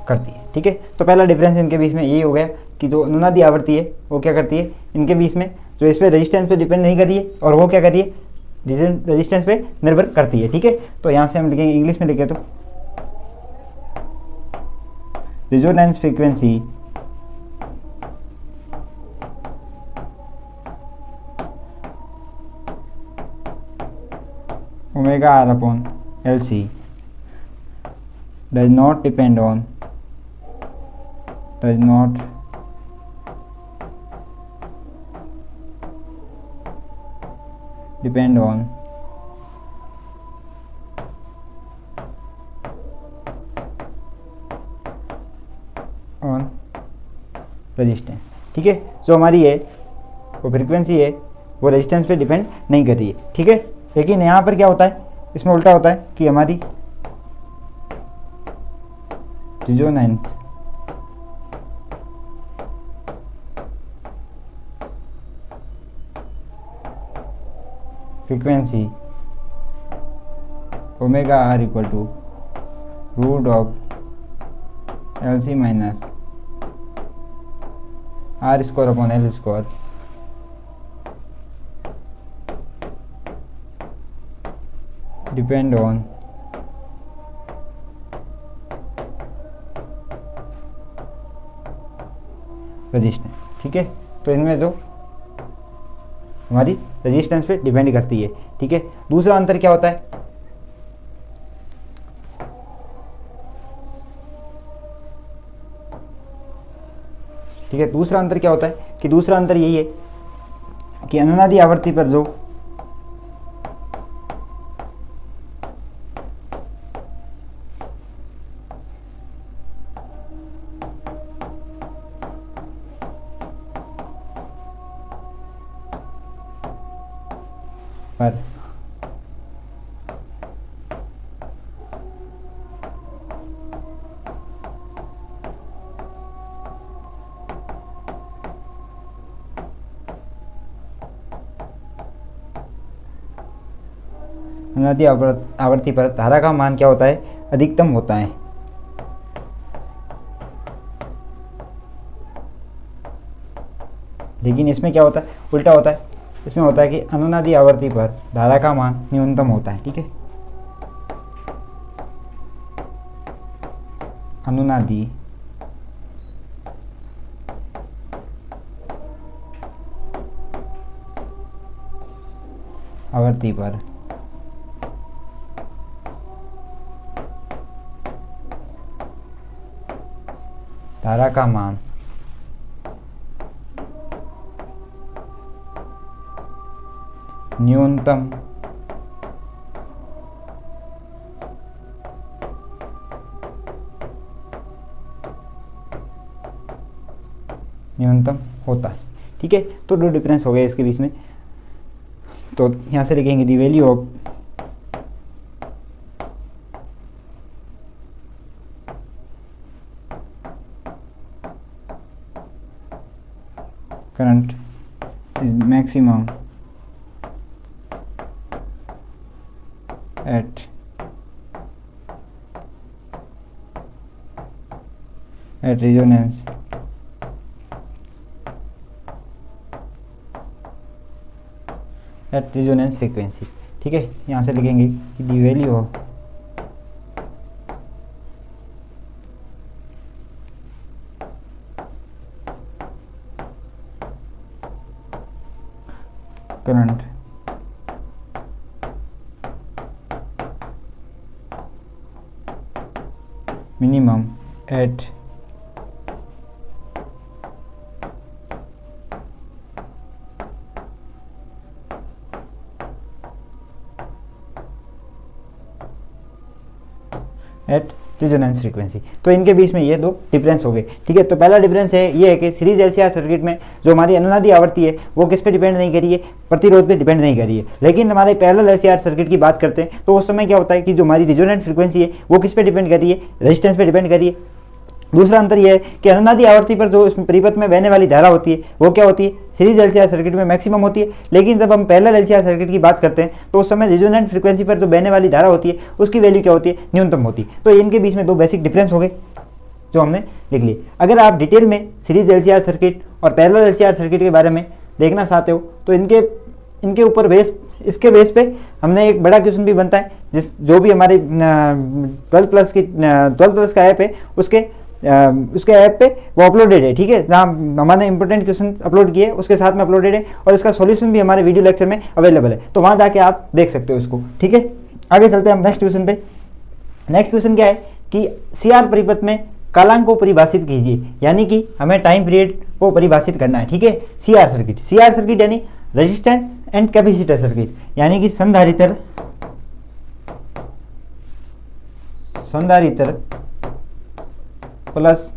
करती है। ठीक है, तो पहला डिफरेंस इनके बीच में यही हो गया कि जो अनुनादी आवृत्ति है वो क्या करती है, इनके बीच में जो इस पे रेजिस्टेंस पे डिपेंड नहीं कर रही है, और वो क्या कर रही है, रेजिस्टेंस पे निर्भर करती है। ठीक है, तो यहाँ से हम लिखेंगे, इंग्लिश में लिखे तो resonance frequency omega R upon L C does not depend on resistance. ठीक है, जो हमारी है वो फ्रीक्वेंसी है वो रेजिस्टेंस पे डिपेंड नहीं कर रही है। ठीक है, लेकिन यहाँ पर क्या होता है, इसमें उल्टा होता है कि हमारी resonance frequency omega R equal to root of L C minus R square upon L square depend on resistance. ठीक है, तो इनमें जो हमारी रेजिस्टेंस पे डिपेंड करती है। ठीक है, दूसरा अंतर क्या होता है, ठीक है, दूसरा अंतर क्या होता है कि दूसरा अंतर यही है कि अनुनादी आवृत्ति पर जो पर अनुनादी आवृत्ति पर धारा का मान क्या होता है, अधिकतम होता है। लेकिन इसमें क्या होता है, उल्टा होता है। इसमें होता है कि अनुनादी आवृत्ति पर धारा का मान न्यूनतम होता है। ठीक है, अनुनादी आवृत्ति पर धारा का मान न्यूनतम होता है। ठीक है, तो दो डिफरेंस हो गए इसके बीच में। तो यहाँ से लिखेंगे the value of current is maximum at resonance at resonance frequency. ठीक है, यहाँ से लिखेंगे कि the value of current minimum at resonance frequency. तो इनके बीच में ये दो डिफरेंस हो गए। ठीक है, तो पहला डिफरेंस है ये है कि सीरीज एलसीआर सर्किट में जो हमारी अनुनादी आवृत्ति है वो किस पे डिपेंड नहीं करी है, प्रतिरोध पे डिपेंड नहीं करी है। लेकिन हमारे पैरेलल एलसीआर सर्किट की बात करते हैं तो उस समय क्या होता है कि जो हमारी रेजोनेंट फ्रीक्वेंसी है वो किस पे डिपेंड करी है, रेजिस्टेंस पे डिपेंड करी है। दूसरा अंतर यह है कि अनुनादी आवर्ती पर जो इस परिपथ में बहने वाली धारा होती है वो क्या होती है, सीरीज एलसीआर सर्किट में मैक्सिमम होती है। लेकिन जब हम पैरेलल एलसीआर सर्किट की बात करते हैं तो उस समय रेजोनेंट फ्रीक्वेंसी पर जो बहने वाली धारा होती है उसकी वैल्यू क्या होती है, न्यूनतम होती है। तो इनके बीच में दो बेसिक डिफरेंस हो गए जो हमने लिख लिए। अगर आप डिटेल में सीरीज एलसीआर सर्किट और पैरेलल एलसीआर सर्किट के बारे में देखना चाहते हो तो इनके ऊपर इसके बेस पे हमने एक बड़ा क्वेश्चन भी बनता है जो भी हमारे 12 प्लस का ऐप है उसके ऐप पे वो अपलोडेड है। ठीक है, जहाँ हमारे इंपॉर्टेंट क्वेश्चन अपलोड किए उसके साथ में अपलोडेड है और इसका सॉल्यूशन भी हमारे वीडियो लेक्चर में अवेलेबल है, तो वहाँ जाके आप देख सकते हो इसको। ठीक है, आगे चलते हैं हम नेक्स्ट क्वेश्चन पे। नेक्स्ट क्वेश्चन क्या है कि सीआर परिपथ में कालांक को परिभाषित कीजिए, यानी कि हमें टाइम पीरियड को परिभाषित करना है। ठीक है, सीआर सर्किट यानी रेजिस्टेंस एंड कैपेसिटर सर्किट, यानी कि संधारित्र प्लस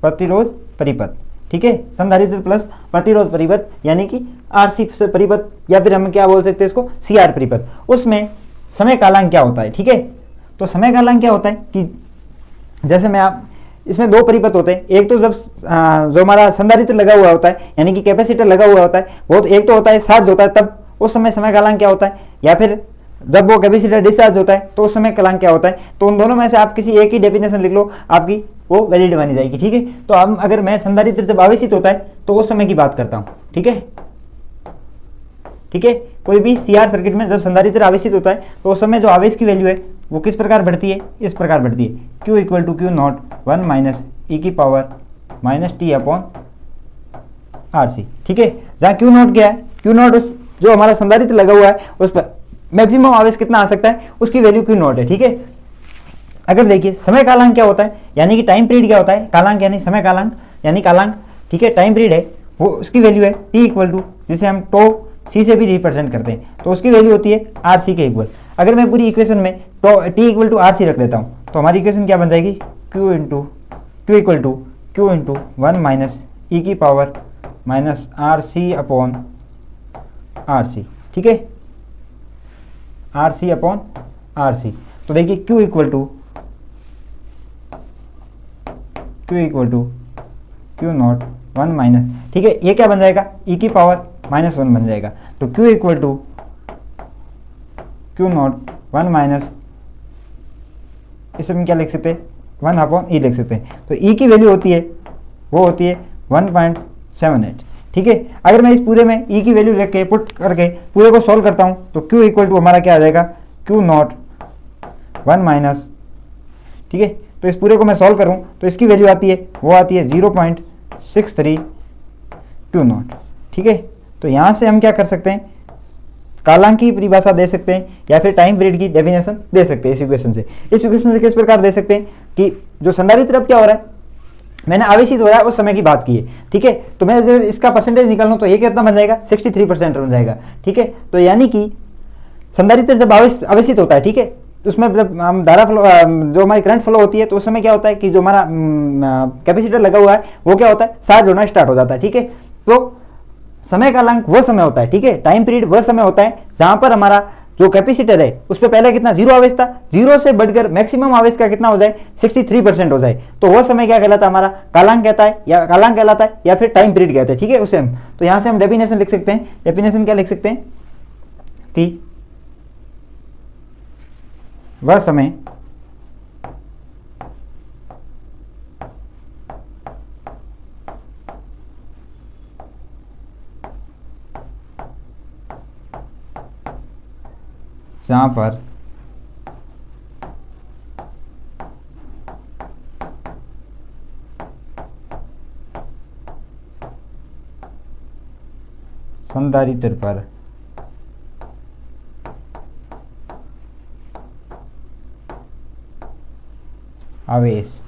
प्रतिरोध परिपथ। ठीक है, संधारित्र प्लस प्रतिरोध परिपथ यानी कि आरसी परिपथ, या फिर हम क्या बोल सकते हैं इसको, सीआर परिपथ। उसमें समय कालांक क्या होता है। ठीक है, तो समय कालांक क्या होता है कि जैसे इसमें दो परिपथ होते हैं। एक तो जब जो हमारा संधारित्र लगा हुआ होता है यानी कि कैपेसिटर लगा हुआ होता है वो तो एक तो होता है चार्ज होता है, तब उस समय कालांक क्या होता है, या फिर जब वो कैपेसिटर डिस्चार्ज होता है तो उस समय कालांक क्या होता है। तो उन दोनों में से आप किसी एक ही डेफिनेशन लिख लो, आपकी वो वैलिड मानी जाएगी। ठीक है, तो अब अगर मैं संधारित्र जब आवेशित होता है तो उस समय की बात करता हूँ। ठीक है, कोई भी सीआर सर्किट में जब संधारित्र आवेशित होता है तो उस समय जो आवेश की वैल्यू है वो किस प्रकार बढ़ती है, इस प्रकार बढ़ती है, Q equal to Q naught 1 minus e की power minus t upon r c. ठीक है, जहाँ Q नॉट क्या है, Q नॉट जो हमारा संधारित्र लगा हुआ है उस पर मैक्सिमम आवेश कितना आ सकता है उसकी वैल्यू Q नॉट है। ठीक है, अगर देखिए समय कालांक क्या होता है, यानी कि टाइम पीरियड क्या होता है, कालांक यानी समय कालांक यानी कालांक। ठीक है, टाइम पीरियड है वो उसकी वैल्यू है T इक्वल टू, जिसे हम टो सी से भी रिप्रेजेंट करते हैं, तो उसकी वैल्यू होती है आर सी के इक्वल। अगर मैं पूरी इक्वेशन में t equal to r c रख देता हूँ तो हमारी इक्वेशन क्या बन जाएगी, q equal to Q into 1 minus e की power minus r c upon r c. ठीक है, r c upon r c. तो देखिए q equal to Q not 1 minus, ठीक है, ये क्या बन जाएगा, ई की पावर माइनस 1 बन जाएगा। तो Q equal to Q not 1 minus, इसमें क्या लिख सकते हैं, 1 अपॉन ई लिख सकते हैं। तो ई की वैल्यू होती है वो होती है 1.78। ठीक है, अगर मैं इस पूरे में ई की वैल्यू रख के पुट करके पूरे को सॉल्व करता हूँ तो Q इक्वल टू हमारा क्या आ जाएगा, Q नॉट 1 माइनस। ठीक है, तो इस पूरे को मैं सॉल्व करूँ तो इसकी वैल्यू आती है 0.63 Q नॉट। ठीक है, तो यहाँ से हम क्या कर सकते हैं, कालांक की परिभाषा दे सकते हैं या फिर टाइम पीरियड की डेफिनेशन दे सकते हैं इस इक्वेशन से। इस इक्वेशन से किस प्रकार दे सकते हैं कि जो संधारित्र अब क्या हो रहा है, मैंने आवेशित हो रहा है उस समय की बात की है। ठीक है, तो मैं अगर इसका परसेंटेज निकालूं तो ये कितना बन जाएगा, 63% बन जाएगा। ठीक है, तो यानी कि संधारित्र जब आवेशित होता है, ठीक है, उसमें जब हम धारा फ्लो, जो हमारी करंट फ्लो होती है तो उस समय क्या होता है कि जो हमारा कैपेसिटर लगा हुआ है वो क्या होता है, चार्ज होना स्टार्ट हो जाता है। ठीक है, तो समय कालांक वो समय होता है, ठीक है, टाइम पीरियड वह समय होता है जहां पर हमारा जो कैपेसिटर है उस पर पहले कितना जीरो आवेश था, जीरो से बढ़कर मैक्सिमम आवेश का कितना हो जाए 63% हो जाए, तो वो समय क्या कहलाता है हमारा, कालांक कहता है या कालांक कहलाता है या फिर टाइम पीरियड कहते हैं। ठीक है, उसे हम तो यहाँ से हम डेफिनेशन लिख सकते हैं। डेफिनेशन क्या लिख सकते हैं कि वह समय जहाँ पर संधारित्र पर आवेश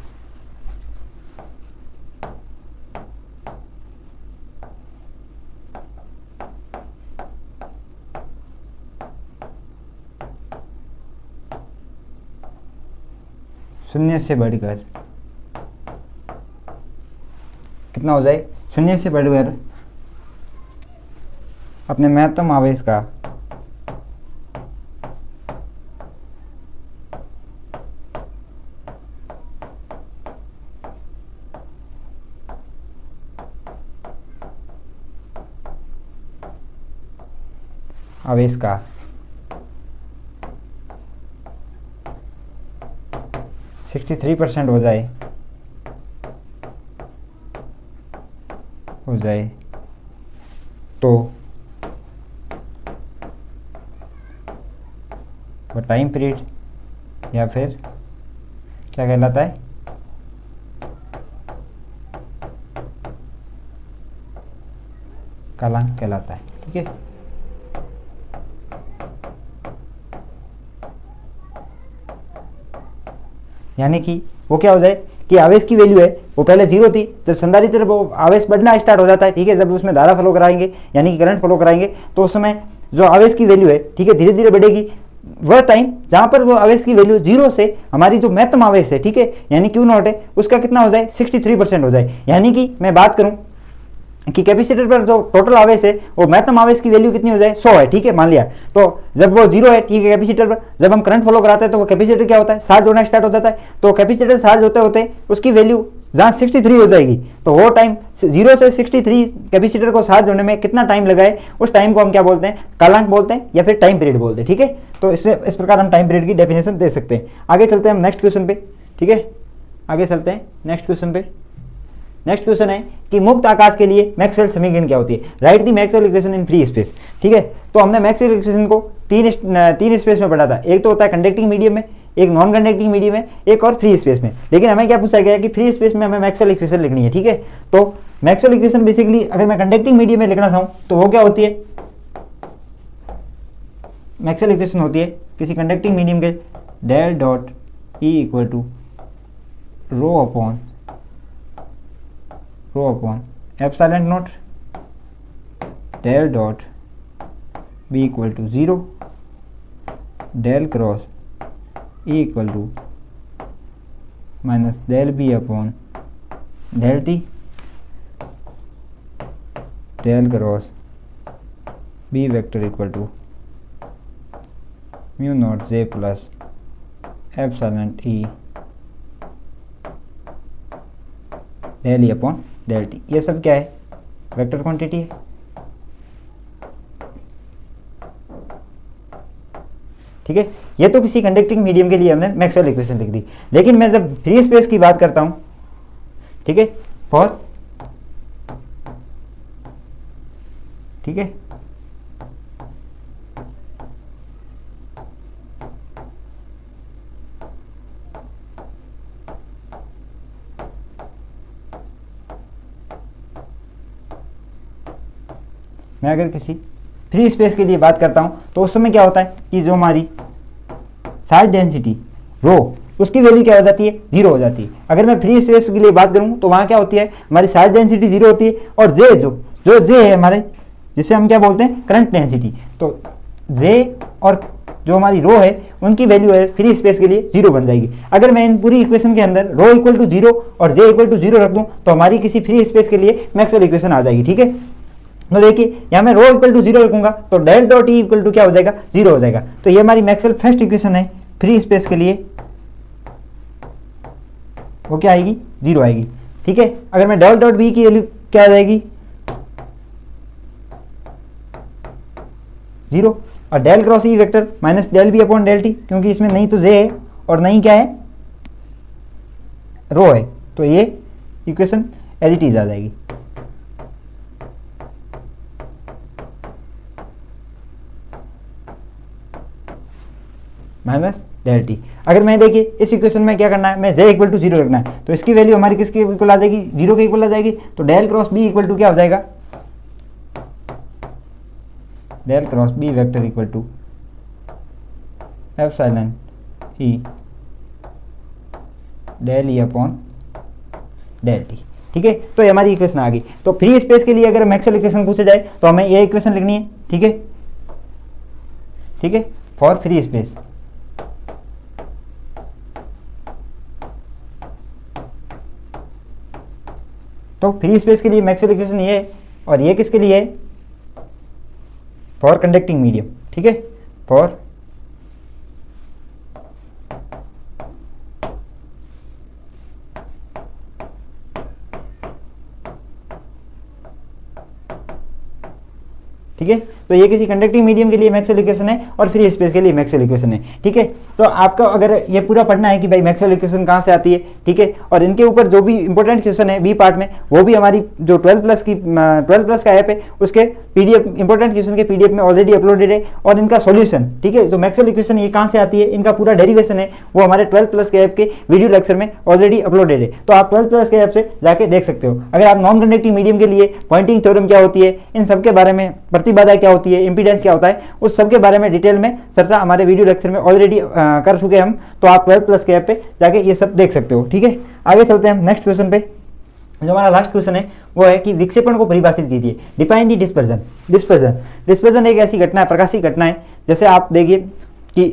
शून्य से बढ़कर कितना हो जाए, शून्य से बढ़कर अपने महत्तम आवेश का आवेश का 63% हो जाए तो वो टाइम पीरियड या फिर क्या कहलाता है, कालांक कहलाता है। ठीक है, यानी कि वो क्या हो जाए कि आवेश की वैल्यू है वो पहले जीरो थी, जब संधारित्र वो आवेश बढ़ना स्टार्ट हो जाता है, ठीक है, जब उसमें धारा फ्लो कराएंगे यानी कि करंट फ्लो कराएंगे तो उस समय जो आवेश की वैल्यू है, ठीक है, धीरे धीरे बढ़ेगी। वह टाइम जहाँ पर वो आवेश की वैल्यू जीरो से हमारी जो महत्तम आवेश है, ठीक है, यानी क्यू नॉट है, उसका कितना हो जाए 63% हो जाए। यानी कि मैं बात करूँ कि कैपेसिटर पर जो टोटल आवेश है वो महत्तम आवेश की वैल्यू कितनी हो जाए 100 है। ठीक है, मान लिया, तो जब वो जीरो है, ठीक है, कैपेसिटर पर जब हम करंट फॉलो कराते हैं तो वो कैपेसिटर क्या होता है, चार्ज होना स्टार्ट हो जाता है। तो कैपेसिटर चार्ज होते होते उसकी वैल्यू जहाँ 63 हो जाएगी, तो वो टाइम 0 से 63 कैपेसिटर को चार्ज होने में कितना टाइम लगा है, उस टाइम को हम क्या बोलते हैं, कालांक बोलते हैं या फिर टाइम पीरियड बोलते हैं। ठीक है, तो इसमें इस प्रकार हम टाइम पीरियड की डेफिनेशन दे सकते हैं। आगे चलते हैं हम नेक्स्ट क्वेश्चन पे। ठीक है, आगे चलते हैं नेक्स्ट क्वेश्चन पे। नेक्स्ट क्वेश्चन है कि मुक्त आकाश के लिए मैक्सवेल समीकरण क्या होती है, right the Maxwell equation in free space. ठीक है, तो हमने मैक्सवेल इक्वेशन को तीन स्पेस में पढ़ा था, एक तो होता है कंडक्टिंग मीडियम में, एक नॉन कंडक्टिंग मीडियम में, एक और फ्री स्पेस में। लेकिन हमें क्या पूछा गया है कि फ्री स्पेस में हमें मैक्सवेल इक्वेशन लिखनी है। ठीक है, तो मैक्सवेल इक्वेशन बेसिकली अगर मैं कंडक्टिंग मीडियम में लिखना चाहूँ तो वो क्या होती है, मैक्सवेल इक्वेशन होती है किसी कंडक्टिंग मीडियम के del dot E equal to rho upon epsilon not del dot B equal to 0 del cross E equal to minus del B upon del T del cross B vector equal to mu not J plus epsilon E del E upon del T. ये सब क्या है, vector quantity है। ठीक है, ये तो किसी कंडक्टिंग मीडियम के लिए हमने मैक्सवेल इक्वेशन लिख दी। लेकिन मैं जब फ्री स्पेस की बात करता हूं, ठीक है, फॉर, ठीक है, मैं अगर किसी फ्री स्पेस के लिए बात करता हूं तो उस समय क्या होता है कि जो हमारी चार्ज डेंसिटी रो उसकी वैल्यू क्या हो जाती है, जीरो हो जाती है। अगर मैं फ्री स्पेस के लिए बात करूं तो वहां क्या होती है, हमारी चार्ज डेंसिटी जीरो होती है और जे जो जे है हमारे, जिसे हम क्या बोलते हैं करंट डेंसिटी, तो जे और जो हमारी रो है उनकी वैल्यू है फ्री स्पेस के लिए जीरो बन जाएगी। अगर मैं इन पूरी इक्वेशन के अंदर रो इक्वल टू जीरो और जे इक्वल टू जीरो रख दूं तो हमारी किसी फ्री स्पेस के लिए मैक्सवेल इक्वेशन आ जाएगी। ठीक है, तो देखिए यहाँ मैं रो इक्वल टू 0 रखूंगा तो del dot E equal to क्या हो जाएगा, 0 हो जाएगा। तो ये हमारी मैक्सवेल फर्स्ट इक्वेशन है फ्री स्पेस के लिए, वो क्या आएगी, 0 आएगी। ठीक है, अगर मैं डेल डॉट बी की वैल्यू क्या आ जाएगी, 0, और del cross E vector minus del B upon del T, क्योंकि इसमें नहीं तो जे है और नहीं क्या है, रो है, तो ये इक्वेशन एज इट इज आ जाएगी। Minus del T. अगर मैं देखिए इस इक्वेशन में क्या करना है, मैं जे इक्वल टू 0 रखना है, तो इसकी वैल्यू हमारी किसके इक्वल आ जाएगी, 0 के इक्वल आ जाएगी। तो del cross B equal to क्या हो जाएगा, del cross B vector equal to epsilon E del E upon del T. ठीक है, तो ये हमारी इक्वेशन आ गई। तो फ्री स्पेस के लिए अगर मैक्सवेल इक्वेशन पूछा जाए तो हमें ये इक्वेशन लिखनी है। ठीक है, ठीक है, फॉर फ्री स्पेस। तो फ्री स्पेस के लिए मैक्सवेल इक्वेशन ये है, और ये किसके लिए है, फॉर कंडक्टिंग मीडियम। ठीक है, फॉर ठीक है, तो ये किसी कंडक्टिंग मीडियम के लिए मैक्सवेल इक्वेशन है और फ्री स्पेस के लिए मैक्सवेल इक्वेशन है। ठीक है, तो आपको अगर ये पूरा पढ़ना है कि भाई मैक्सवेल इक्वेशन कहाँ से आती है, ठीक है, और इनके ऊपर जो भी इंपॉर्टेंट क्वेश्चन है बी पार्ट में, वो भी हमारी जो 12+ का ऐप है उसके पीडीएफ इंपॉर्टेंट क्वेश्चन के पीडीएफ में ऑलरेडी अपलोडेड है, और इनका सॉल्यूशन, ठीक है, जो मैक्सवेल इक्वेशन ये कहाँ से आती है, इनका पूरा डेरिवेशन है, वो हमारे 12+ के ऐप के वीडियो लेक्चर में ऑलरेडी अपलोडेड है। तो आप 12+ के ऐप से जाके देख सकते हो। अगर आप नॉन कंडक्टिंग मीडियम के लिए पॉइंटिंग थ्योरम क्या होती है, इन सब के बारे में, प्रतिबाधा क्या होती है, इंपीडेंस क्या होता है, उस सब के बारे में डिटेल में चर्चा हमारे वीडियो लेक्चर में ऑलरेडी कर चुके हम। तो आप 12+ के ऐप पे जाके ये सब देख सकते हो। ठीक है, आगे चलते हैं हम नेक्स्ट क्वेश्चन पे। जो हमारा लास्ट क्वेश्चन है वो है कि विक्षेपण को परिभाषित कीजिए, डिफाइन दी डिस्पर्जन। डिस्पर्जन एक ऐसी घटना है, प्रकाशीय घटना है, जैसे आप देखिए कि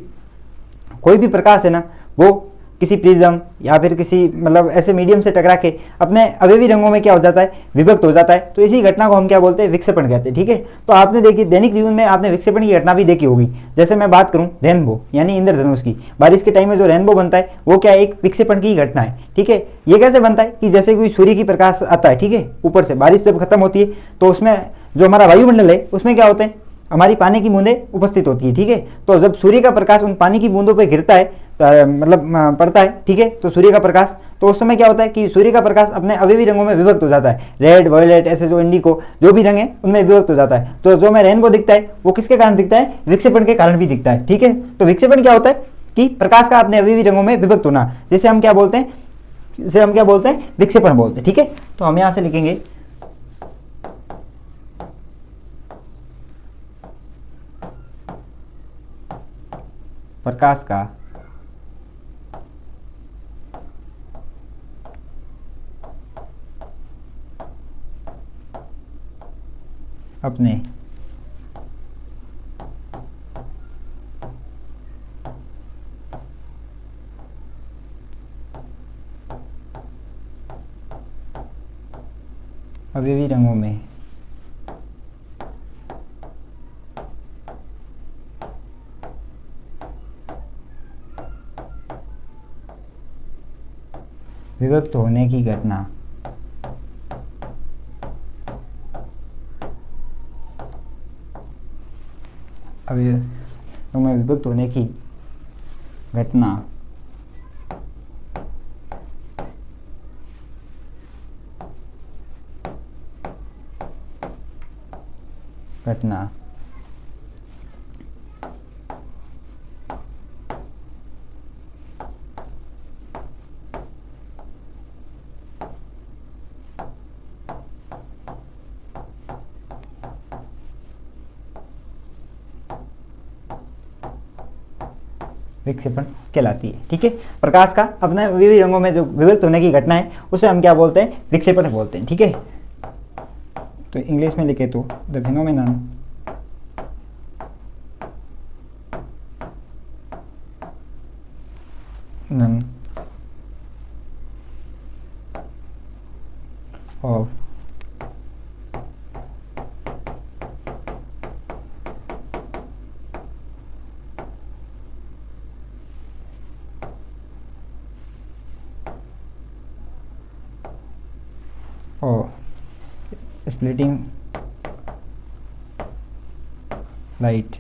कोई भी प्रकाश है ना, वो किसी प्रिज्म या फिर किसी मतलब ऐसे मीडियम से टकरा के अपने अवयवी रंगों में क्या हो जाता है, विभक्त हो जाता है। तो इसी घटना को हम क्या बोलते हैं, विक्षेपण कहते हैं। ठीक है, तो आपने देखिए दैनिक जीवन में आपने विक्षेपण की घटना भी देखी होगी। जैसे मैं बात करूं रेनबो यानी इंद्रधनुष की, बारिश के टाइम में जो रेनबो बनता है वो क्या एक विक्षेपण की घटना है। ठीक है, ये कैसे बनता है कि जैसे कोई सूर्य की प्रकाश आता है, ठीक है, ऊपर से बारिश जब खत्म होती है तो उसमें जो हमारा वायुमंडल है उसमें क्या होते हैं, हमारी पानी की बूंदें उपस्थित होती है। ठीक है, तो जब सूर्य का प्रकाश उन पानी की बूंदों पे गिरता है, मतलब पड़ता है, ठीक है, तो सूर्य का प्रकाश, तो उस समय क्या होता है कि सूर्य का प्रकाश अपने अवयवी रंगों में विभक्त हो जाता है, रेड, वायलेट, ऐसे जो इंडिको जो भी रंग है उनमें विभक्त हो जाता है। तो जो हमें रेनबो दिखता है वो किसके कारण दिखता है, विक्षेपण के कारण भी दिखता है। ठीक है, तो विक्षेपण क्या होता है कि प्रकाश का अपने अवयवी रंगों में विभक्त होना, जिसे हम क्या बोलते हैं, विक्षेपण बोलते हैं। ठीक है, तो हम यहां से लिखेंगे प्रकाश का अपने अवयवी रंगों में विभक्त होने की घटना अवयव में विभक्त होने की घटना विक्षेपण कहलाती है। ठीक है, प्रकाश का अपने विभिन्न रंगों में जो विभक्त होने की घटना है उसे हम क्या बोलते हैं, विक्षेपण बोलते हैं। ठीक है, तो इंग्लिश में लिखे तो the phenomenon of splitting light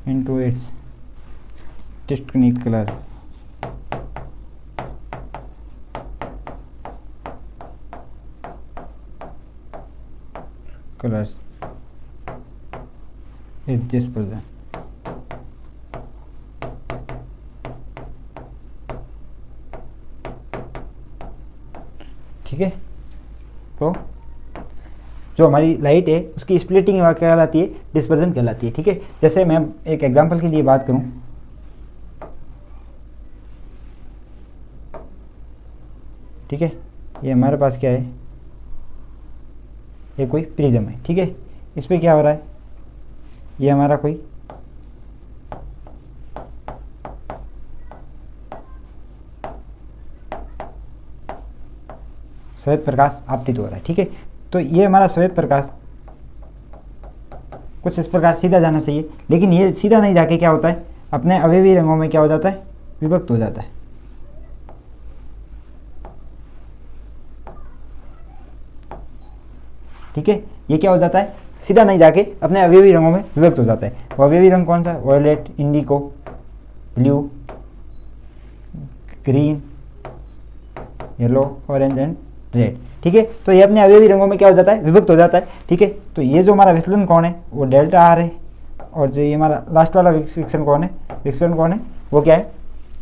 into its distinct color. Colors is dispersion. ठीक है, तो जो हमारी लाइट है उसकी स्प्लिटिंग क्या कहलाती है, डिस्पर्जन कहलाती है। ठीक है, जैसे मैं एक एग्जांपल के लिए बात करूं, ठीक है, ये हमारे पास क्या है, ये कोई प्रिज्म है। ठीक है, इस पे क्या हो रहा है, ये हमारा कोई श्वेत प्रकाश आपतित हो रहा है। ठीक है, तो ये हमारा श्वेत प्रकाश कुछ इस प्रकार सीधा जाना चाहिए, लेकिन ये सीधा नहीं जाके क्या होता है, अपने अवयवी रंगों में क्या हो जाता है, विभक्त हो जाता है। ठीक है, ये क्या हो जाता है, सीधा नहीं जाके अपने अवयवी रंगों में विभक्त हो जाता है। वो अवयवी रंग कौन सा, violet, indigo, blue, green, yellow, orange and red. ठीक है, तो ये अपने अवयवी रंगों में क्या हो जाता है, विभक्त हो जाता है। ठीक है, तो ये जो हमारा विचलन कौन है, वो डेल्टा आर है, और जो ये हमारा लास्ट वाला विचलन कौन है, विचलन कौन है, वो क्या है,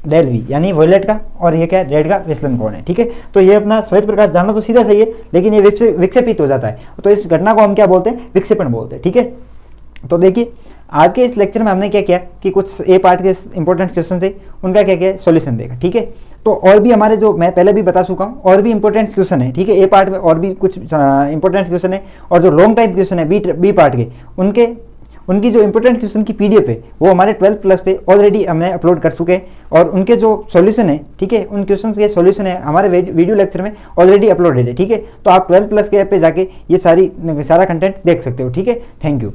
डेल वी, यानी वॉयलेट का, और ये क्या है, रेड का विचलन कौन है। ठीक है, तो ये अपना श्वेत प्रकाश जाना तो सीधा सही है, लेकिन ये विक्षेपित हो जाता है, तो इस घटना को हम क्या बोलते हैं, विक्षेपण बोलते हैं। ठीक है, तो देखिए आज के इस लेक्चर में हमने क्या किया कि कुछ ए पार्ट के इंपॉर्टेंट क्वेश्चन थे, उनका क्या किया, सॉल्यूशन देखा। ठीक है, तो और भी हमारे जो मैं पहले भी बता चुका हूँ, और भी इंपॉर्टेंट क्वेश्चन है। ठीक है, ए पार्ट में और भी कुछ इंपॉर्टेंट क्वेश्चन है, और जो लॉन्ग टाइप क्वेश्चन है बी पार्ट के, उनकी जो इंपॉर्टेंट क्वेश्चन की पीडीएफ है वो हमारे 12+ पे ऑलरेडी हमने अपलोड कर चुके हैं, और उनके जो सॉल्यूशन है, ठीक है, उन क्वेश्चंस के सॉल्यूशन है हमारे वीडियो लेक्चर में ऑलरेडी अपलोडेड है। ठीक है, तो आप 12+ के ऐप पे जाके ये सारा कंटेंट देख सकते हो। ठीक है, थैंक यू।